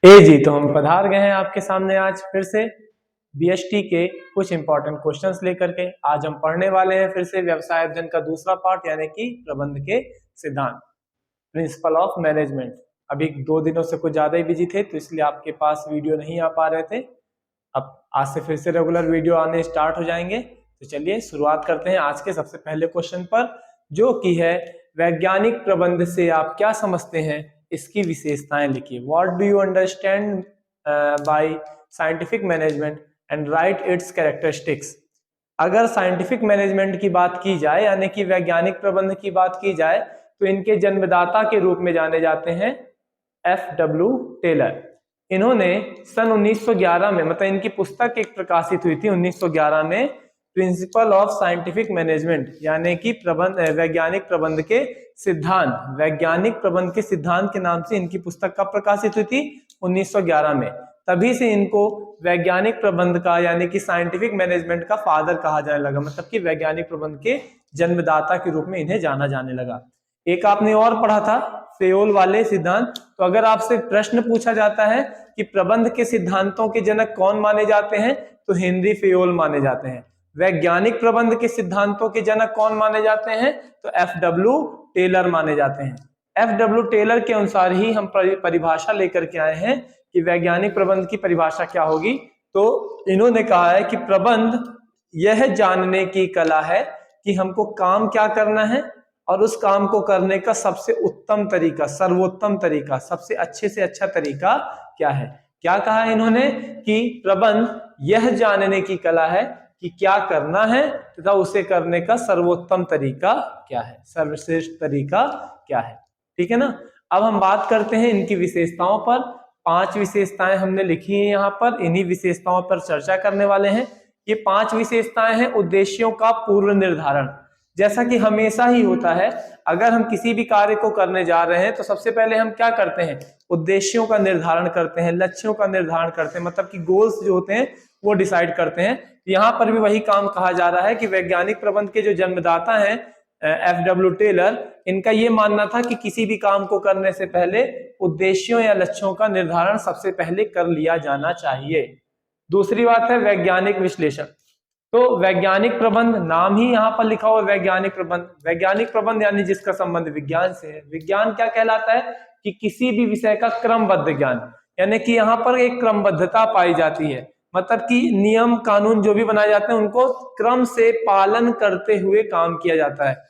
जी तो हम पधार गए हैं आपके सामने आज फिर से बीएसटी के कुछ इंपॉर्टेंट क्वेश्चंस लेकर के। आज हम पढ़ने वाले हैं फिर से व्यवसाय अध्ययन का दूसरा पार्ट यानी कि प्रबंध के सिद्धांत, प्रिंसिपल ऑफ मैनेजमेंट। अभी 2 दिनों से कुछ ज्यादा ही बिजी थे तो इसलिए आपके पास वीडियो नहीं आ पा रहे थे। अब आज से फिर से रेगुलर वीडियो आने स्टार्ट हो जाएंगे। तो चलिए शुरुआत करते हैं आज के सबसे पहले क्वेश्चन पर, जो कि है वैज्ञानिक प्रबंध से आप क्या समझते हैं, इसकी विशेषताएं लिखिए। What do you understand by scientific management and right it's characteristics. अगर साइंटिफिक मैनेजमेंट की बात की जाए यानी कि वैज्ञानिक प्रबंध की बात की जाए तो इनके जन्मदाता के रूप में जाने जाते हैं FW टेलर। इन्होंने सन 1911 में, मतलब इनकी पुस्तक एक प्रकाशित हुई थी 1911 में, प्रिंसिपल ऑफ साइंटिफिक मैनेजमेंट यानी कि वैज्ञानिक प्रबंध के सिद्धांत, वैज्ञानिक प्रबंध के सिद्धांत के नाम से इनकी पुस्तक कब प्रकाशित हुई थी 1911 में। तभी से इनको वैज्ञानिक प्रबंध का यानी कि साइंटिफिक मैनेजमेंट का फादर कहा जाने लगा, मतलब कि वैज्ञानिक प्रबंध के जन्मदाता के रूप में इन्हें जाना जाने लगा। एक आपने और पढ़ा था फेयोल वाले सिद्धांत। तो अगर आपसे प्रश्न पूछा जाता है कि प्रबंध के सिद्धांतों के जनक कौन माने जाते हैं तो हेनरी फेयोल माने जाते हैं। वैज्ञानिक प्रबंध के सिद्धांतों के जनक कौन माने जाते हैं तो FW टेलर माने जाते हैं। FW टेलर के अनुसार ही हम परिभाषा लेकर के आए हैं कि वैज्ञानिक प्रबंध की परिभाषा क्या होगी। तो इन्होंने कहा है कि प्रबंध यह जानने की कला है कि हमको काम क्या करना है और उस काम को करने का सबसे उत्तम तरीका, सर्वोत्तम तरीका, सबसे अच्छे से अच्छा तरीका क्या है। क्या कहा इन्होंने कि प्रबंध यह जानने की कला है कि क्या करना है तथा उसे करने का सर्वोत्तम तरीका क्या है, सर्वश्रेष्ठ तरीका क्या है। ठीक है ना। अब हम बात करते हैं इनकी विशेषताओं पर। 5 विशेषताएं हमने लिखी हैं यहाँ पर, इन्हीं विशेषताओं पर चर्चा करने वाले हैं। ये 5 विशेषताएं हैं उद्देश्यों का पूर्व निर्धारण। जैसा कि हमेशा ही होता है, अगर हम किसी भी कार्य को करने जा रहे हैं तो सबसे पहले हम क्या करते हैं, उद्देश्यों का निर्धारण करते हैं, लक्ष्यों का निर्धारण करते हैं, मतलब कि गोल्स जो होते हैं वो डिसाइड करते हैं। यहाँ पर भी वही काम कहा जा रहा है कि वैज्ञानिक प्रबंध के जो जन्मदाता हैं FW टेलर, इनका ये मानना था कि किसी भी काम को करने से पहले उद्देश्यों या लक्ष्यों का निर्धारण सबसे पहले कर लिया जाना चाहिए। दूसरी बात है वैज्ञानिक विश्लेषण। तो वैज्ञानिक प्रबंध, नाम ही यहाँ पर लिखा हुआ वैज्ञानिक प्रबंध। वैज्ञानिक प्रबंध यानी जिसका संबंध विज्ञान से है। विज्ञान क्या कहलाता है कि किसी भी विषय का क्रमबद्ध ज्ञान, यानी कि यहाँ पर एक क्रमबद्धता पाई जाती है, मतलब कि नियम कानून जो भी बनाए जाते हैं उनको क्रम से पालन करते हुए काम किया जाता है।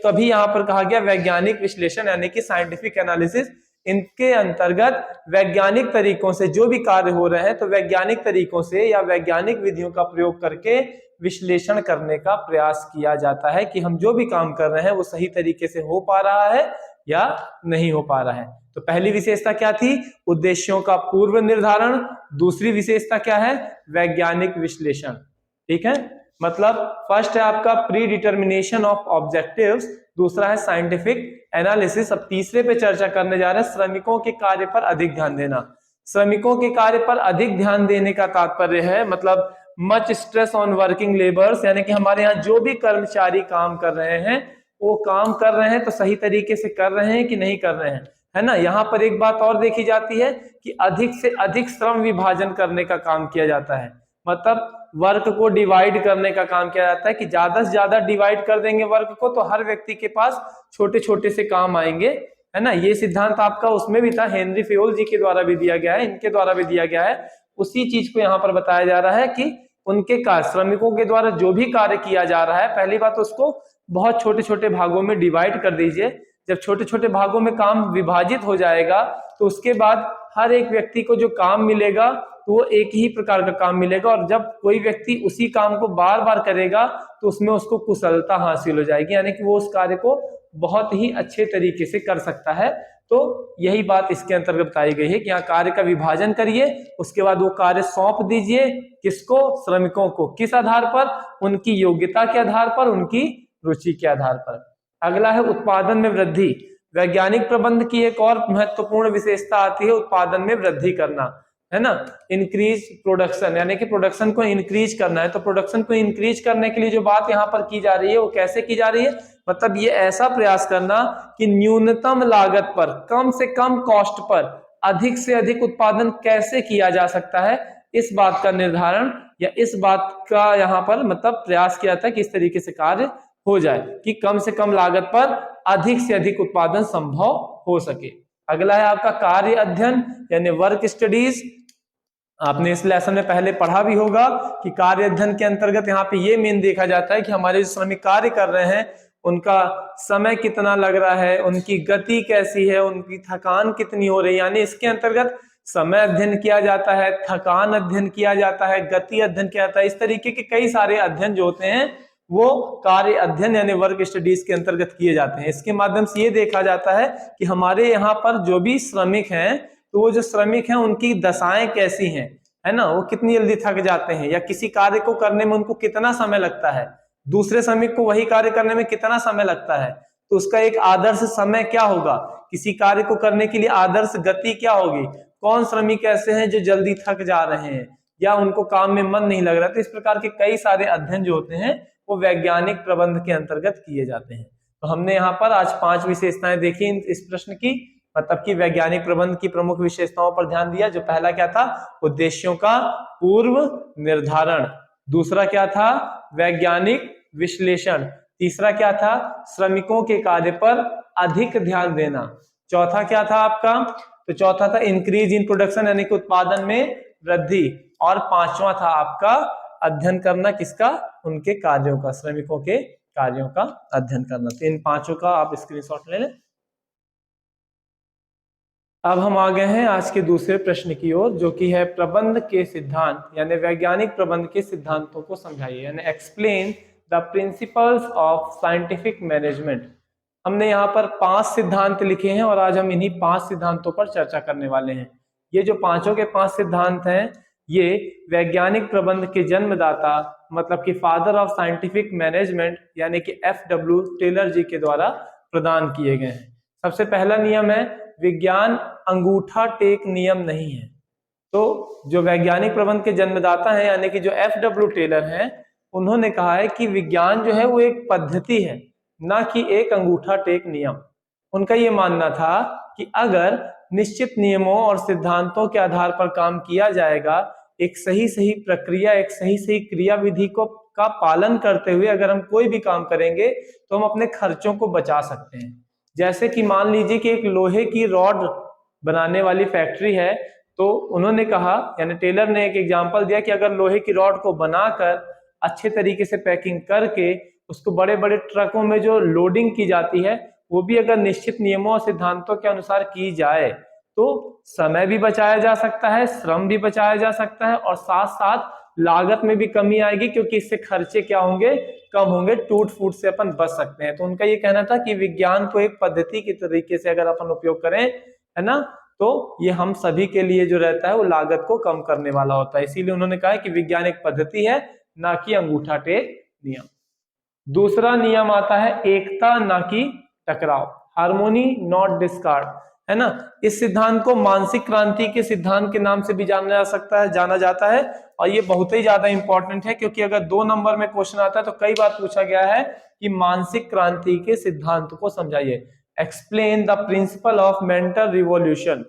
तभी यहाँ पर कहा गया वैज्ञानिक विश्लेषण यानी कि साइंटिफिक एनालिसिस। इनके अंतर्गत वैज्ञानिक तरीकों से जो भी कार्य हो रहे हैं तो वैज्ञानिक तरीकों से या वैज्ञानिक विधियों का प्रयोग करके विश्लेषण करने का प्रयास किया जाता है कि हम जो भी काम कर रहे हैं वो सही तरीके से हो पा रहा है या नहीं हो पा रहा है। तो पहली विशेषता क्या थी, उद्देश्यों का पूर्व निर्धारण। दूसरी विशेषता क्या है, वैज्ञानिक विश्लेषण। ठीक है, मतलब फर्स्ट है आपका प्री डिटर्मिनेशन ऑफ ऑब्जेक्टिव्स, दूसरा है साइंटिफिक एनालिसिस। अब तीसरे पे चर्चा करने जा रहे हैं श्रमिकों के कार्य पर अधिक ध्यान देना। श्रमिकों के कार्य पर अधिक ध्यान देने का तात्पर्य है मतलब much stress on working labours, यानी कि हमारे यहाँ जो भी कर्मचारी काम कर रहे हैं वो काम कर रहे हैं तो सही तरीके से कर रहे हैं कि नहीं कर रहे हैं, है ना। यहाँ पर एक बात और देखी जाती है कि अधिक से अधिक श्रम विभाजन करने का काम किया जाता है, मतलब वर्क को डिवाइड करने का काम किया जाता है कि ज्यादा से ज्यादा डिवाइड कर देंगे वर्क को तो हर व्यक्ति के पास छोटे छोटे से काम आएंगे, है ना। ये सिद्धांत आपका उसमें भी था, हेनरी फेयोल जी के द्वारा भी दिया गया है, इनके द्वारा भी दिया गया है। उसी चीज को यहाँ पर बताया जा रहा है कि उनके कार्य, श्रमिकों के द्वारा जो भी कार्य किया जा रहा है, पहली बात उसको बहुत छोटे छोटे भागों में डिवाइड कर दीजिए। जब छोटे छोटे भागों में काम विभाजित हो जाएगा तो उसके बाद हर एक व्यक्ति को जो काम मिलेगा तो वो एक ही प्रकार का काम मिलेगा, और जब कोई व्यक्ति उसी काम को बार बार करेगा तो उसमें उसको कुशलता हासिल हो जाएगी, यानी कि वो उस कार्य को बहुत ही अच्छे तरीके से कर सकता है। तो यही बात इसके अंतर्गत बताई गई है कि यहाँ कार्य का विभाजन करिए, उसके बाद वो कार्य सौंप दीजिए किसको, श्रमिकों को। किस आधार पर, उनकी योग्यता के आधार पर, उनकी रुचि के आधार पर। अगला है उत्पादन में वृद्धि। वैज्ञानिक प्रबंध की एक और महत्वपूर्ण विशेषता आती है उत्पादन में वृद्धि करना, है ना। इंक्रीज प्रोडक्शन, यानी कि प्रोडक्शन को इंक्रीज करना है। तो प्रोडक्शन को इंक्रीज करने के लिए जो बात यहाँ पर की जा रही है वो कैसे की जा रही है, मतलब ये ऐसा प्रयास करना कि न्यूनतम लागत पर, कम से कम कॉस्ट पर अधिक से अधिक उत्पादन कैसे किया जा सकता है, इस बात का निर्धारण या इस बात का यहाँ पर मतलब प्रयास किया था कि इस तरीके से कार्य हो जाए कि कम से कम लागत पर अधिक से अधिक उत्पादन संभव हो सके। अगला है आपका कार्य अध्ययन यानी वर्क स्टडीज। आपने इस लेसन में पहले पढ़ा भी होगा कि कार्य अध्ययन के अंतर्गत यहाँ पे ये मेन देखा जाता है कि हमारे जो श्रमिक कार्य कर रहे हैं उनका समय कितना लग रहा है, उनकी गति कैसी है, उनकी थकान कितनी हो रही है, यानी इसके अंतर्गत समय अध्ययन किया जाता है, थकान अध्ययन किया जाता है, गति अध्ययन किया जाता है। इस तरीके के कई सारे अध्ययन जो होते हैं वो कार्य अध्ययन यानी वर्क स्टडीज के अंतर्गत किए जाते हैं। इसके माध्यम से ये देखा जाता है कि हमारे यहाँ पर जो भी श्रमिक हैं तो वो जो श्रमिक हैं उनकी दशाएं कैसी हैं, है ना, वो कितनी जल्दी थक जाते हैं या किसी कार्य को करने में उनको कितना समय लगता है, दूसरे श्रमिक को वही कार्य करने में कितना समय लगता है, तो उसका एक आदर्श समय क्या होगा, किसी कार्य को करने के लिए आदर्श गति क्या होगी, कौन श्रमिक ऐसे हैं जो जल्दी थक जा रहे हैं या उनको काम में मन नहीं लग रहा। तो इस प्रकार के कई सारे अध्ययन जो होते हैं वो वैज्ञानिक प्रबंध के अंतर्गत किए जाते हैं। तो हमने यहाँ पर आज 5 विशेषताएं देखी इस प्रश्न की, मतलब कि वैज्ञानिक प्रबंध की प्रमुख विशेषताओं पर ध्यान दिया। जो पहला क्या था, उद्देश्यों का पूर्व निर्धारण, दूसरा क्या था, वैज्ञानिक विश्लेषण, तीसरा क्या था, श्रमिकों के कार्य पर अधिक ध्यान देना, चौथा क्या था आपका, तो चौथा था इंक्रीज इन प्रोडक्शन यानी कि उत्पादन में वृद्धि, और पांचवा था आपका अध्ययन करना किसका, उनके कार्यों का, श्रमिकों के कार्यों का अध्ययन करना। तो इन पांचों का आप स्क्रीनशॉट ले लें। अब हम आ गए हैं आज के दूसरे प्रश्न की ओर, जो कि है प्रबंध के सिद्धांत यानी वैज्ञानिक प्रबंध के सिद्धांतों को समझाइए, यानी explain the principles of scientific management. हमने यहाँ पर 5 सिद्धांत लिखे हैं और आज हम इन्हीं 5 सिद्धांतों पर चर्चा करने वाले हैं। ये जो पांचों के 5 सिद्धांत हैं ये वैज्ञानिक प्रबंध के जन्मदाता मतलब कि फादर ऑफ साइंटिफिक मैनेजमेंट यानी कि FW टेलर जी के द्वारा प्रदान किए गए हैं। सबसे पहला नियम है विज्ञान अंगूठा टेक नियम नहीं है। तो जो वैज्ञानिक प्रबंध के जन्मदाता हैं यानी कि जो FW टेलर हैं, उन्होंने कहा है कि विज्ञान जो है वो एक पद्धति है, ना कि एक अंगूठा टेक नियम। उनका ये मानना था कि अगर निश्चित नियमों और सिद्धांतों के आधार पर काम किया जाएगा, एक सही प्रक्रिया, एक सही क्रियाविधि को का पालन करते हुए अगर हम कोई भी काम करेंगे तो हम अपने खर्चों को बचा सकते हैं। जैसे कि मान लीजिए कि एक लोहे की रॉड बनाने वाली फैक्ट्री है, तो उन्होंने कहा यानी टेलर ने एक एग्जांपल दिया कि अगर लोहे की रॉड को बनाकर अच्छे तरीके से पैकिंग करके उसको बड़े बड़े ट्रकों में जो लोडिंग की जाती है वो भी अगर निश्चित नियमों और सिद्धांतों के अनुसार की जाए तो समय भी बचाया जा सकता है, श्रम भी बचाया जा सकता है और साथ साथ लागत में भी कमी आएगी, क्योंकि इससे खर्चे क्या होंगे, कम होंगे, टूट फूट से अपन बच सकते हैं। तो उनका ये कहना था कि विज्ञान को एक पद्धति के तरीके से अगर अपन उपयोग करें, है ना, तो ये हम सभी के लिए जो रहता है वो लागत को कम करने वाला होता है। इसीलिए उन्होंने कहा कि विज्ञान एक पद्धति है, ना कि अंगूठा टेक नियम। दूसरा नियम आता है एकता ना कि टकराव, हार्मोनी नॉट डिस्कार्ड, है ना। इस सिद्धांत को मानसिक क्रांति के सिद्धांत के नाम से भी जाना जाता है और ये बहुत ही ज्यादा इंपॉर्टेंट है, क्योंकि अगर 2 नंबर में क्वेश्चन आता है तो कई बार पूछा गया है कि मानसिक क्रांति के सिद्धांत को समझाइए, explain the principle of mental revolution.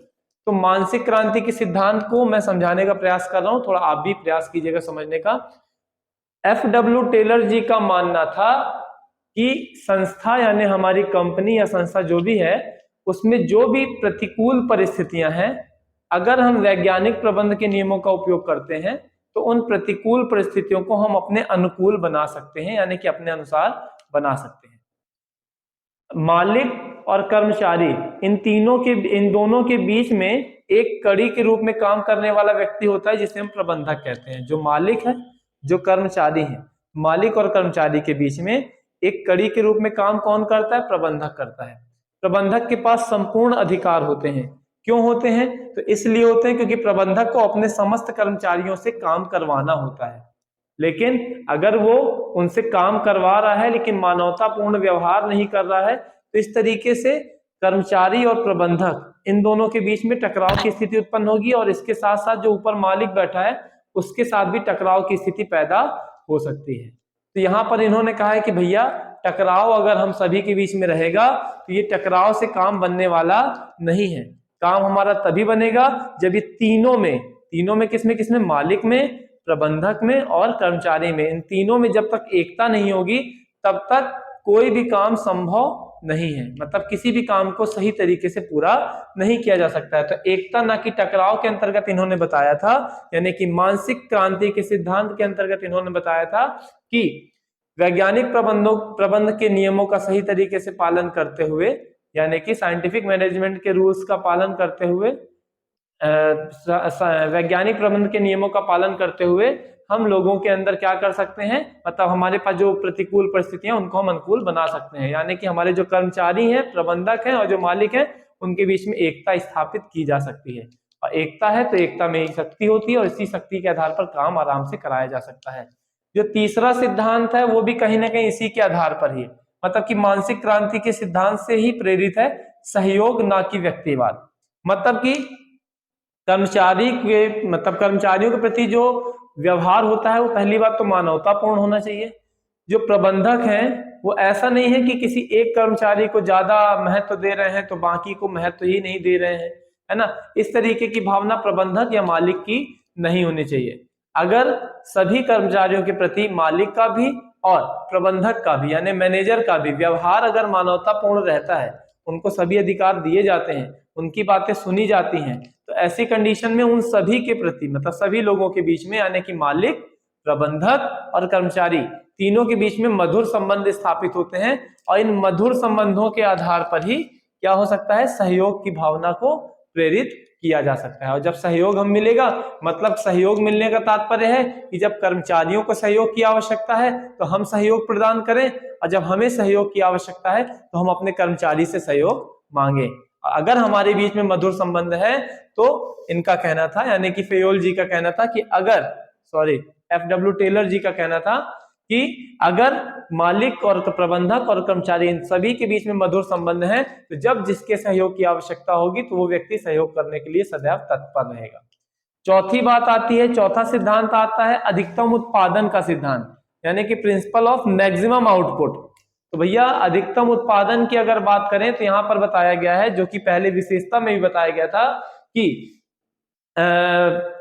तो मानसिक क्रांति के सिद्धांत को मैं समझाने का प्रयास कर रहा हूं, थोड़ा आप भी प्रयास कीजिएगा समझने का। FW टेलर जी का मानना था कि संस्था यानी हमारी कंपनी या संस्था जो भी है उसमें जो भी प्रतिकूल परिस्थितियां हैं, अगर हम वैज्ञानिक प्रबंध के नियमों का उपयोग करते हैं तो उन प्रतिकूल परिस्थितियों को हम अपने अनुकूल बना सकते हैं, यानी कि अपने अनुसार बना सकते हैं। मालिक और कर्मचारी इन दोनों के बीच में एक कड़ी के रूप में काम करने वाला व्यक्ति होता है जिसे हम प्रबंधक कहते हैं। जो मालिक है, जो कर्मचारी है, मालिक और कर्मचारी के बीच में एक कड़ी के रूप में काम कौन करता है, प्रबंधक करता है। प्रबंधक के पास संपूर्ण अधिकार होते हैं। क्यों होते हैं, तो इसलिए होते हैं क्योंकि प्रबंधक को अपने समस्त कर्मचारियों से काम करवाना होता है। लेकिन अगर वो उनसे काम करवा रहा है लेकिन मानवतापूर्ण व्यवहार नहीं कर रहा है, तो इस तरीके से कर्मचारी और प्रबंधक इन दोनों के बीच में टकराव की स्थिति उत्पन्न होगी और इसके साथ साथ जो ऊपर मालिक बैठा है उसके साथ भी टकराव की स्थिति पैदा हो सकती है। तो यहाँ पर इन्होंने कहा है कि भैया टकराव अगर हम सभी के बीच में रहेगा तो ये टकराव से काम बनने वाला नहीं है। काम हमारा तभी बनेगा जब ये तीनों में किसमें मालिक में, प्रबंधक में और कर्मचारी में, इन तीनों में जब तक एकता नहीं होगी तब तक कोई भी काम संभव नहीं है। मतलब किसी भी काम को सही तरीके से पूरा नहीं किया जा सकता है। तो एकता ना कि टकराव के अंतर्गत इन्होंने बताया था, यानी कि मानसिक क्रांति के सिद्धांत के अंतर्गत इन्होंने बताया था कि वैज्ञानिक प्रबंध के नियमों का सही तरीके से पालन करते हुए, यानी कि साइंटिफिक मैनेजमेंट के रूल्स का पालन करते हुए, वैज्ञानिक प्रबंध के नियमों का पालन करते हुए हम लोगों के अंदर क्या कर सकते हैं, मतलब हमारे पास जो प्रतिकूल परिस्थितियां उनको हम अनुकूल बना सकते हैं। यानी कि हमारे जो कर्मचारी हैं, प्रबंधक हैं और जो मालिक हैं, उनके बीच में एकता स्थापित की जा सकती है। और एकता है तो एकता में ही शक्ति होती है और इसी शक्ति के आधार पर काम आराम से कराया जा सकता है। जो तीसरा सिद्धांत है वो भी कहीं ना कहीं इसी के आधार पर ही, मतलब कि मानसिक क्रांति के सिद्धांत से ही प्रेरित है, सहयोग ना कि व्यक्तिवाद। मतलब कि कर्मचारियों के प्रति जो व्यवहार होता है वो पहली बात तो मानवतापूर्ण होना चाहिए। जो प्रबंधक हैं वो ऐसा नहीं है कि किसी एक कर्मचारी को ज्यादा महत्व दे रहे हैं तो बाकी को महत्व ही नहीं दे रहे हैं, है ना। इस तरीके की भावना प्रबंधक या मालिक की नहीं होनी चाहिए। अगर सभी कर्मचारियों के प्रति मालिक का भी और प्रबंधक का भी यानी मैनेजर का भी व्यवहार अगर मानवतापूर्ण रहता है, उनको सभी अधिकार दिए जाते हैं, उनकी बातें सुनी जाती हैं, तो ऐसी कंडीशन में उन सभी के प्रति, मतलब सभी लोगों के बीच में यानी कि मालिक, प्रबंधक और कर्मचारी तीनों के बीच में मधुर संबंध स्थापित होते हैं। और इन मधुर संबंधों के आधार पर ही क्या हो सकता है, सहयोग की भावना को प्रेरित किया जा सकता है। और जब सहयोग हम मिलेगा, मतलब सहयोग मिलने का तात्पर्य है कि जब कर्मचारियों को सहयोग की आवश्यकता है तो हम सहयोग प्रदान करें, और जब हमें सहयोग की आवश्यकता है तो हम अपने कर्मचारी से सहयोग मांगे। अगर हमारे बीच में मधुर संबंध है तो इनका कहना था, यानी कि फेयोल जी का कहना था कि FW टेलर जी का कहना था कि अगर मालिक और प्रबंधक और कर्मचारी इन सभी के बीच में मधुर संबंध है तो जब जिसके सहयोग की आवश्यकता होगी तो वो व्यक्ति सहयोग करने के लिए सदैव तत्पर रहेगा। चौथी बात आती है, चौथा सिद्धांत आता है अधिकतम उत्पादन का सिद्धांत, यानी कि प्रिंसिपल ऑफ मैक्सिमम आउटपुट। तो भैया अधिकतम उत्पादन की अगर बात करें तो यहां पर बताया गया है, जो कि पहले विशेषता में भी बताया गया था कि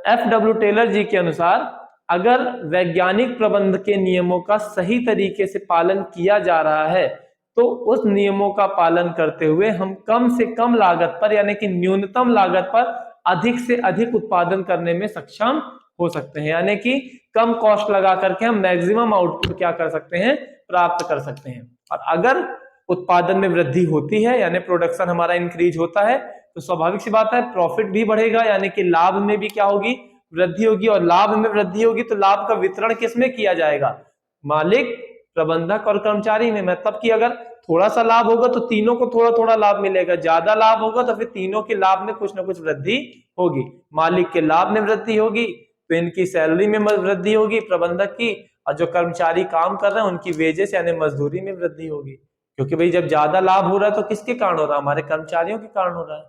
FW टेलर जी के अनुसार अगर वैज्ञानिक प्रबंध के नियमों का सही तरीके से पालन किया जा रहा है तो उस नियमों का पालन करते हुए हम कम से कम लागत पर, यानी कि न्यूनतम लागत पर अधिक से अधिक उत्पादन करने में सक्षम हो सकते हैं। यानी कि कम कॉस्ट लगा करके हम मैक्सिमम आउटपुट क्या कर सकते हैं, प्राप्त कर सकते हैं। और अगर उत्पादन में वृद्धि होती है यानी प्रोडक्शन हमारा इंक्रीज होता है तो स्वाभाविक सी बात है प्रॉफिट भी बढ़ेगा, यानी कि लाभ में भी क्या होगी, वृद्धि होगी। और लाभ में वृद्धि होगी तो लाभ का वितरण किसमें किया जाएगा, मालिक, प्रबंधक और कर्मचारी में। मतलब कि अगर थोड़ा सा लाभ होगा तो तीनों को थोड़ा थोड़ा लाभ मिलेगा, ज्यादा लाभ होगा तो फिर तीनों के लाभ में कुछ ना कुछ वृद्धि होगी। मालिक के लाभ में वृद्धि होगी तो इनकी सैलरी में वृद्धि होगी प्रबंधक की, और जो कर्मचारी काम कर रहे हैं उनकी वेजेस यानी मजदूरी में वृद्धि होगी। क्योंकि भाई जब ज्यादा लाभ हो रहा है तो किसके कारण हो रहा है, हमारे कर्मचारियों के कारण हो रहा है।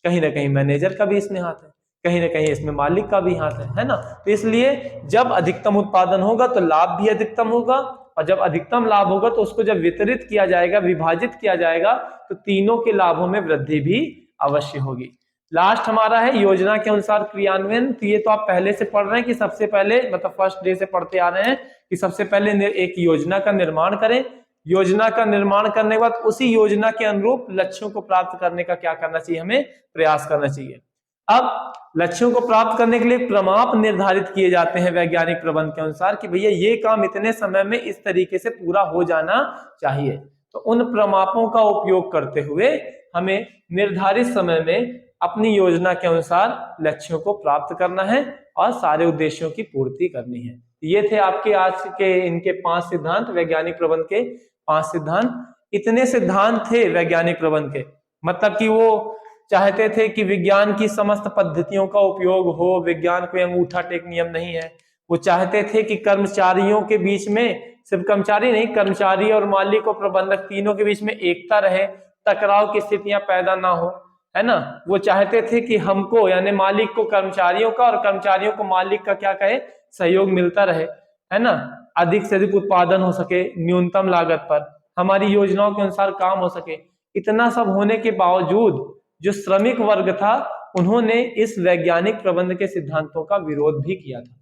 कहीं ना कहीं मैनेजर का भी इसमें हाथ है, कहीं ना कहीं इसमें मालिक का भी हाथ है ना। तो इसलिए जब अधिकतम उत्पादन होगा तो लाभ भी अधिकतम होगा, और जब अधिकतम लाभ होगा तो उसको जब वितरित किया जाएगा, विभाजित किया जाएगा, तो तीनों के लाभों में वृद्धि भी अवश्य होगी। लास्ट हमारा है योजना के अनुसार क्रियान्वयन। तो ये तो आप पहले से पढ़ रहे हैं कि सबसे पहले, मतलब फर्स्ट डे से पढ़ते आ रहे हैं कि सबसे पहले एक योजना का निर्माण करें। योजना का निर्माण करने के बाद उसी योजना के अनुरूप लक्ष्यों को प्राप्त करने का क्या करना चाहिए, हमें प्रयास करना चाहिए। अब लक्ष्यों को प्राप्त करने के लिए प्रमाप निर्धारित किए जाते हैं वैज्ञानिक प्रबंध के अनुसार कि भैया ये काम इतने समय में इस तरीके से पूरा हो जाना चाहिए। तो उन प्रमापों का उपयोग करते हुए हमें निर्धारित समय में अपनी योजना के अनुसार लक्ष्यों को प्राप्त करना है और सारे उद्देश्यों की पूर्ति करनी है। ये थे आपके आज के इनके 5 सिद्धांत, वैज्ञानिक प्रबंध के 5 सिद्धांत। इतने सिद्धांत थे वैज्ञानिक प्रबंध के, मतलब कि वो चाहते थे कि विज्ञान की समस्त पद्धतियों का उपयोग हो, विज्ञान कोई अंगूठा टेक नियम नहीं है। वो चाहते थे कि कर्मचारियों के बीच में, सिर्फ कर्मचारी नहीं, कर्मचारी और मालिक और प्रबंधक तीनों के बीच में एकता रहे, टकराव की स्थितियां पैदा ना हो, है ना। वो चाहते थे कि हमको यानी मालिक को कर्मचारियों का और कर्मचारियों को मालिक का क्या कहे, सहयोग मिलता रहे, है ना। अधिक से अधिक उत्पादन हो सके न्यूनतम लागत पर, हमारी योजनाओं के अनुसार काम हो सके। इतना सब होने के बावजूद जो श्रमिक वर्ग था उन्होंने इस वैज्ञानिक प्रबंध के सिद्धांतों का विरोध भी किया था।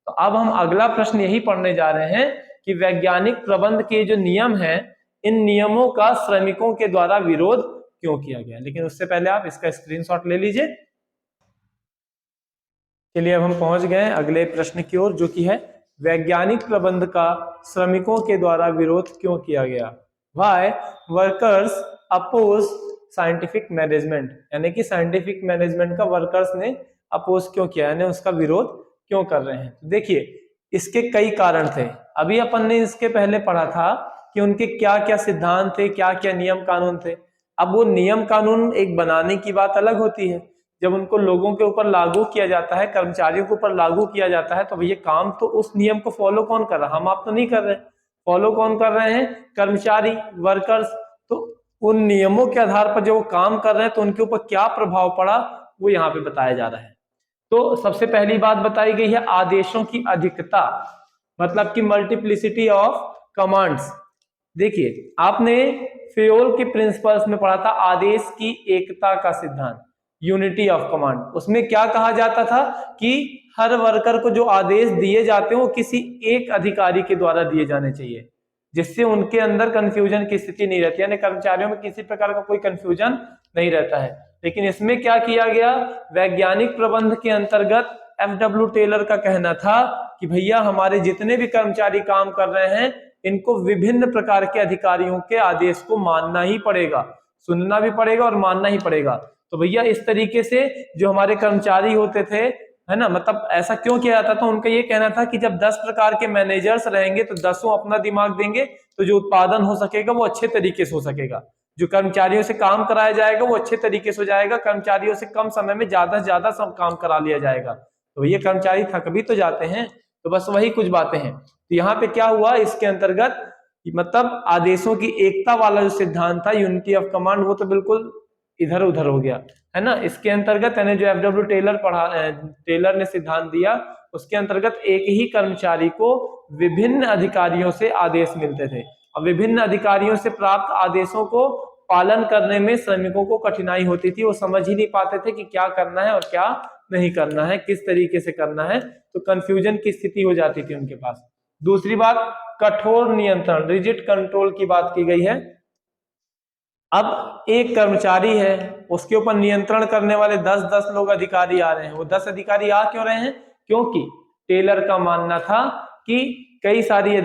तो अब हम अगला प्रश्न यही पढ़ने जा रहे हैं कि वैज्ञानिक प्रबंध के जो नियम हैं, इन नियमों का श्रमिकों के द्वारा विरोध क्यों किया गया। लेकिन उससे पहले आप इसका स्क्रीनशॉट ले लीजिए। चलिए अब हम पहुंच गए अगले प्रश्न की ओर, जो कि है वैज्ञानिक प्रबंध का श्रमिकों के द्वारा विरोध क्यों किया गया। Why workers oppose scientific management, यानी कि साइंटिफिक मैनेजमेंट का वर्कर्स ने अपोज क्यों किया, यानी उसका विरोध क्यों कर रहे हैं। तो देखिए इसके कई कारण थे। अभी अपन ने इसके पहले पढ़ा था कि उनके क्या क्या सिद्धांत थे, क्या क्या नियम कानून थे। अब वो नियम कानून एक बनाने की बात अलग होती है, जब उनको लोगों के ऊपर लागू किया जाता है, कर्मचारियों के ऊपर लागू किया जाता है, तो भैया काम तो उस नियम को फॉलो कौन कर रहा है, हम आप तो नहीं कर रहे। फॉलो कौन कर रहे हैं, कर्मचारी, वर्कर्स। तो उन नियमों के आधार पर जो वो काम कर रहे हैं तो उनके ऊपर क्या प्रभाव पड़ा वो यहाँ पे बताया जा रहा है। तो सबसे पहली बात बताई गई है आदेशों की अधिकता, मतलब कि मल्टीप्लिसिटी ऑफ कमांड्स। देखिए आपने फेयोल के प्रिंसिपल्स में पढ़ा था आदेश की एकता का सिद्धांत, यूनिटी ऑफ कमांड। उसमें क्या कहा जाता था कि हर वर्कर को जो आदेश दिए जाते हैं वो किसी एक अधिकारी के द्वारा दिए जाने चाहिए, जिससे उनके अंदर कंफ्यूजन की स्थिति नहीं रहती, यानी कर्मचारियों में किसी प्रकार का कोई कंफ्यूजन नहीं रहता है। लेकिन इसमें क्या किया गया, वैज्ञानिक प्रबंध के अंतर्गत FW टेलर का कहना था कि भैया हमारे जितने भी कर्मचारी काम कर रहे हैं इनको विभिन्न प्रकार के अधिकारियों के आदेश को मानना ही पड़ेगा, सुनना भी पड़ेगा और मानना ही पड़ेगा। तो भैया इस तरीके से जो हमारे कर्मचारी होते थे, है ना, मतलब ऐसा क्यों किया जाता था, उनका ये कहना था कि जब 10 प्रकार के मैनेजर्स रहेंगे तो 10 अपना दिमाग देंगे तो जो उत्पादन हो सकेगा वो अच्छे तरीके से हो सकेगा, जो कर्मचारियों से काम कराया जाएगा वो अच्छे तरीके से हो जाएगा, कर्मचारियों से कम समय में ज्यादा से ज्यादा सब काम करा लिया जाएगा। तो ये कर्मचारी थक भी तो जाते हैं। तो बस वही कुछ बातें हैं। तो यहाँ पे क्या हुआ इसके अंतर्गत, मतलब आदेशों की एकता वाला जो सिद्धांत था, यूनिटी ऑफ कमांड, वो तो बिल्कुल इधर उधर हो गया, है ना। इसके अंतर्गत यानी जो FW टेलर ने सिद्धांत दिया उसके अंतर्गत एक ही कर्मचारी को विभिन्न अधिकारियों से आदेश मिलते थे और विभिन्न अधिकारियों से प्राप्त आदेशों को पालन करने में श्रमिकों को कठिनाई होती थी। वो समझ ही नहीं पाते थे कि क्या करना है और क्या नहीं करना है, किस तरीके से करना है, तो कंफ्यूजन की स्थिति हो जाती थी उनके पास। दूसरी बात, कठोर नियंत्रण, रिजिड कंट्रोल की बात की गई है। अब एक कर्मचारी है, उसके ऊपर नियंत्रण करने वाले 10-10 लोग अधिकारी आ रहे हैं। वो 10 अधिकारी आ क्यों रहे हैं, क्योंकि टेलर का मानना था कि कई सारे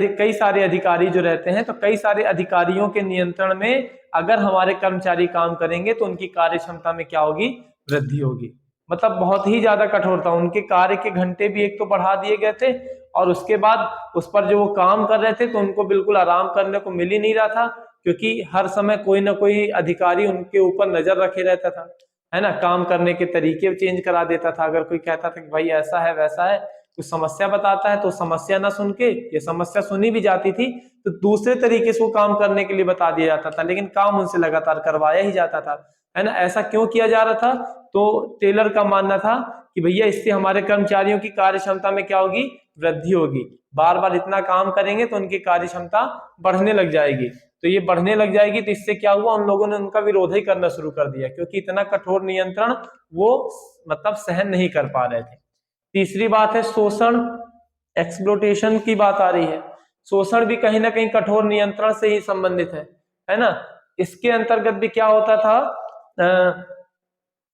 अधिकारी जो रहते हैं, तो कई सारे अधिकारियों के नियंत्रण में अगर हमारे कर्मचारी काम करेंगे तो उनकी कार्य क्षमता में क्या होगी, वृद्धि होगी। मतलब बहुत ही ज्यादा कठोर था। उनके कार्य के घंटे भी एक तो बढ़ा दिए गए थे और उसके बाद उस पर जो वो काम कर रहे थे तो उनको बिल्कुल आराम करने को मिल ही नहीं रहा था, क्योंकि हर समय कोई ना कोई अधिकारी उनके ऊपर नजर रखे रहता था, है ना। काम करने के तरीके चेंज करा देता था। अगर कोई कहता था कि भाई ऐसा है वैसा है, कुछ समस्या बताता है तो समस्या ना सुन के, ये समस्या सुनी भी जाती थी तो दूसरे तरीके से वो काम करने के लिए बता दिया जाता था, लेकिन काम उनसे लगातार करवाया ही जाता था, है ना। ऐसा क्यों किया जा रहा था, तो टेलर का मानना था कि भैया इससे हमारे कर्मचारियों की कार्य क्षमता में क्या होगी, वृद्धि होगी। बार बार इतना काम करेंगे तो उनकी कार्य क्षमता बढ़ने लग जाएगी। तो ये बढ़ने लग जाएगी तो इससे क्या हुआ, उन लोगों ने उनका विरोध ही करना शुरू कर दिया, क्योंकि इतना कठोर नियंत्रण वो मतलब सहन नहीं कर पा रहे थे। तीसरी बात है शोषण, एक्सप्लोटेशन की बात आ रही है। शोषण भी कहीं ना कहीं कठोर नियंत्रण से ही संबंधित है ना। इसके अंतर्गत भी क्या होता था,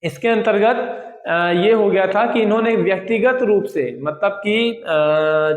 इसके अंतर्गत ये हो गया था कि इन्होंने व्यक्तिगत रूप से, मतलब कि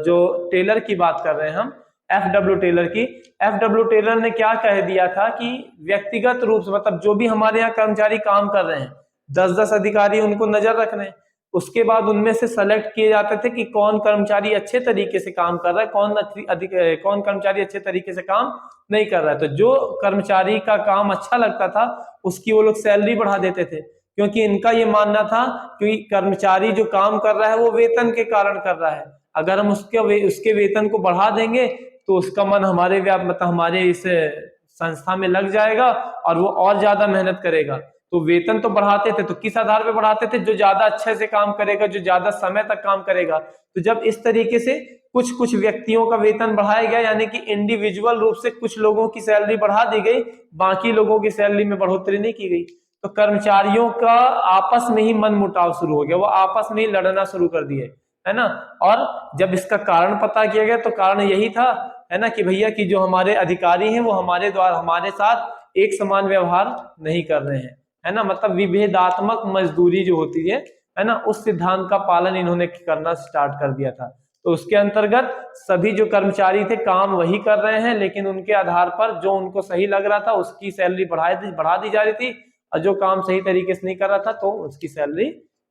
जो टेलर की बात कर रहे हैं हम, FW टेलर की, FW टेलर ने क्या कह दिया था कि व्यक्तिगत रूप से, मतलब जो भी हमारे यहाँ कर्मचारी काम कर रहे हैं 10-10 अधिकारी उनको नजर रख रहे हैं, उसके बाद उनमें से सेलेक्ट किए जाते थे कि कौन कर्मचारी अच्छे तरीके से काम कर रहा है, कौन कर्मचारी अच्छे तरीके से काम नहीं कर रहा है। तो जो कर्मचारी का काम अच्छा लगता था उसकी वो लोग सैलरी बढ़ा देते थे, क्योंकि इनका ये मानना था कि कर्मचारी जो काम कर रहा है वो वेतन के कारण कर रहा है। अगर हम उसके वेतन को बढ़ा देंगे तो उसका मन हमारे इस संस्था में लग जाएगा और वो और ज्यादा मेहनत करेगा। तो वेतन तो बढ़ाते थे, तो किस आधार पे बढ़ाते थे, जो ज्यादा अच्छे से काम करेगा, जो ज्यादा समय तक काम करेगा। तो जब इस तरीके से कुछ कुछ व्यक्तियों का वेतन बढ़ाया गया, यानी कि इंडिविजुअल रूप से कुछ लोगों की सैलरी बढ़ा दी गई, बाकी लोगों की सैलरी में बढ़ोतरी नहीं की गई, तो कर्मचारियों का आपस में ही मन मुटाव शुरू हो गया, वो आपस में ही लड़ना शुरू कर दिए, है ना। और जब इसका कारण पता किया गया तो कारण यही था, है ना, कि भैया कि जो हमारे अधिकारी हैं वो हमारे द्वारा हमारे साथ एक समान व्यवहार नहीं कर रहे हैं, है ना, मतलब विभेदात्मक मजदूरी जो होती है ना, उस सिद्धांत का पालन इन्होंने करना स्टार्ट कर दिया था। तो उसके अंतर्गत सभी जो कर्मचारी थे काम वही कर रहे हैं, लेकिन उनके आधार पर जो उनको सही लग रहा था उसकी सैलरी बढ़ा दी जा रही थी, और जो काम सही तरीके से नहीं कर रहा था तो उसकी सैलरी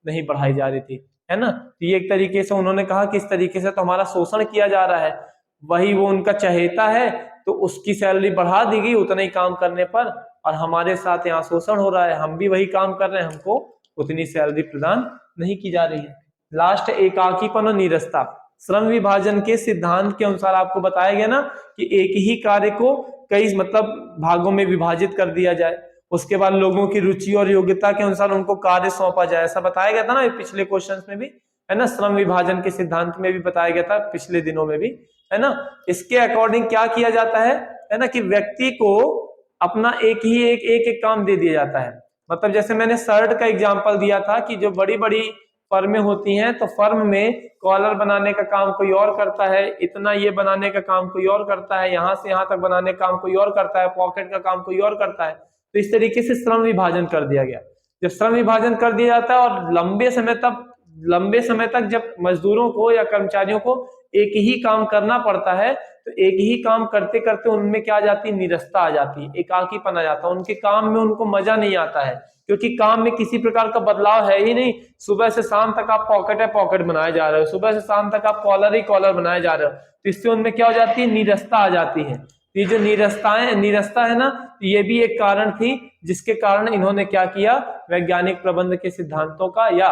नहीं बढ़ाई जा रही थी, है ना। तो ये एक तरीके से उन्होंने कहा कि इस तरीके से तो हमारा शोषण किया जा रहा है, वही वो उनका चहेता है तो उसकी सैलरी बढ़ा दी गई उतना ही काम करने पर, और हमारे साथ यहाँ शोषण हो रहा है, हम भी वही काम कर रहे हैं, हमको उतनी सैलरी प्रदान नहीं की जा रही है। लास्ट एकाकीपन और नीरसता। श्रम विभाजन के सिद्धांत के अनुसार आपको बताया गया ना कि एक ही कार्य को कई मतलब भागों में विभाजित कर दिया जाए, उसके बाद लोगों की रुचि और योग्यता के अनुसार उनको कार्य सौंपा जाए, ऐसा बताया गया था ना पिछले क्वेश्चंस में भी, है ना, श्रम विभाजन के सिद्धांत में भी बताया गया था पिछले दिनों में भी, है ना। इसके अकॉर्डिंग क्या किया जाता है ना, कि व्यक्ति को अपना एक काम दे दिया जाता है। मतलब जैसे मैंने शर्ट का एग्जांपल दिया था कि जो बड़ी बड़ी फर्में होती हैं तो फर्म में कॉलर बनाने का काम कोई और करता है, इतना ये बनाने का काम कोई और करता है, यहाँ से यहाँ तक बनाने का काम कोई और करता है, पॉकेट का काम कोई और करता है। तो इस तरीके से श्रम विभाजन कर दिया गया। जब श्रम विभाजन कर दिया जाता है और लंबे समय तक जब मजदूरों को या कर्मचारियों को एक ही काम करना पड़ता है तो एक ही काम करते करते उनमें क्या आ जाती है, निरस्ता आ जाती है, एकाकीपन आ जाता है, उनके काम में उनको मजा नहीं आता है, क्योंकि काम में किसी प्रकार का बदलाव है ही नहीं। सुबह से शाम तक आप पॉकेट बनाए जा रहे हो, सुबह से शाम तक आप कॉलर बनाए जा रहे हो, तो इससे उनमें क्या हो जाती है, निरस्ता आ जाती है। ये जो निरस्ता है ना, ये भी एक कारण थी जिसके कारण इन्होंने क्या किया, वैज्ञानिक प्रबंध के सिद्धांतों का या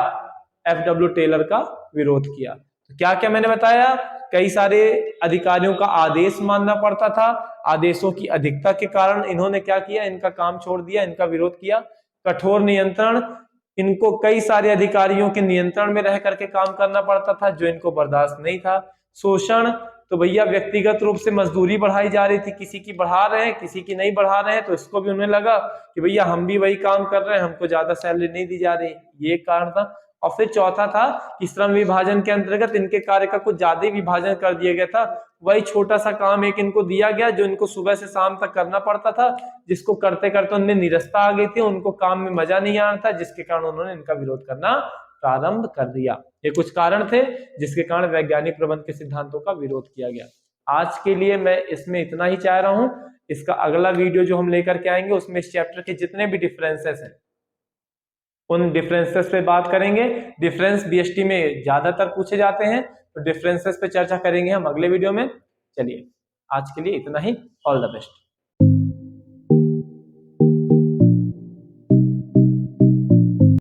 FW टेलर का विरोध किया। तो क्या क्या मैंने बताया, कई सारे अधिकारियों का आदेश मानना पड़ता था, आदेशों की अधिकता के कारण इन्होंने क्या किया, इनका काम छोड़ दिया, इनका विरोध किया। कठोर नियंत्रण, इनको कई सारे अधिकारियों के नियंत्रण में रह करके काम करना पड़ता था जो इनको बर्दाश्त नहीं था। शोषण, तो भैया व्यक्तिगत रूप से मजदूरी बढ़ाई जा रही थी, किसी की बढ़ा रहे हैं किसी की नहीं बढ़ा रहे हैं, तो इसको भी उन्हें लगा कि भैया हम भी वही काम कर रहे हैं, हमको ज्यादा सैलरी नहीं दी जा रही, ये एक कारण था। और फिर चौथा था कि श्रम विभाजन के अंतर्गत इनके कार्य का कुछ ज्यादा विभाजन कर दिया गया था, वही छोटा सा काम एक इनको दिया गया जो इनको सुबह से शाम तक करना पड़ता था, जिसको करते करते उनमें निरस्ता आ गई थी, उनको काम में मजा नहीं आ रहा था, जिसके कारण उन्होंने इनका विरोध करना प्रारंभ कर दिया। ये कुछ कारण थे जिसके कारण वैज्ञानिक प्रबंध के सिद्धांतों का विरोध किया गया। आज के लिए मैं इसमें इतना ही चाह रहा हूं। इसका अगला वीडियो जो हम लेकर के आएंगे उसमें इस चैप्टर के जितने भी डिफरेंसेस हैं उन डिफरेंसेस पे बात करेंगे। डिफरेंस BST में ज्यादातर पूछे जाते हैं, तो डिफरेंसेस पे चर्चा करेंगे हम अगले वीडियो में। चलिए आज के लिए इतना ही, ऑल द बेस्ट।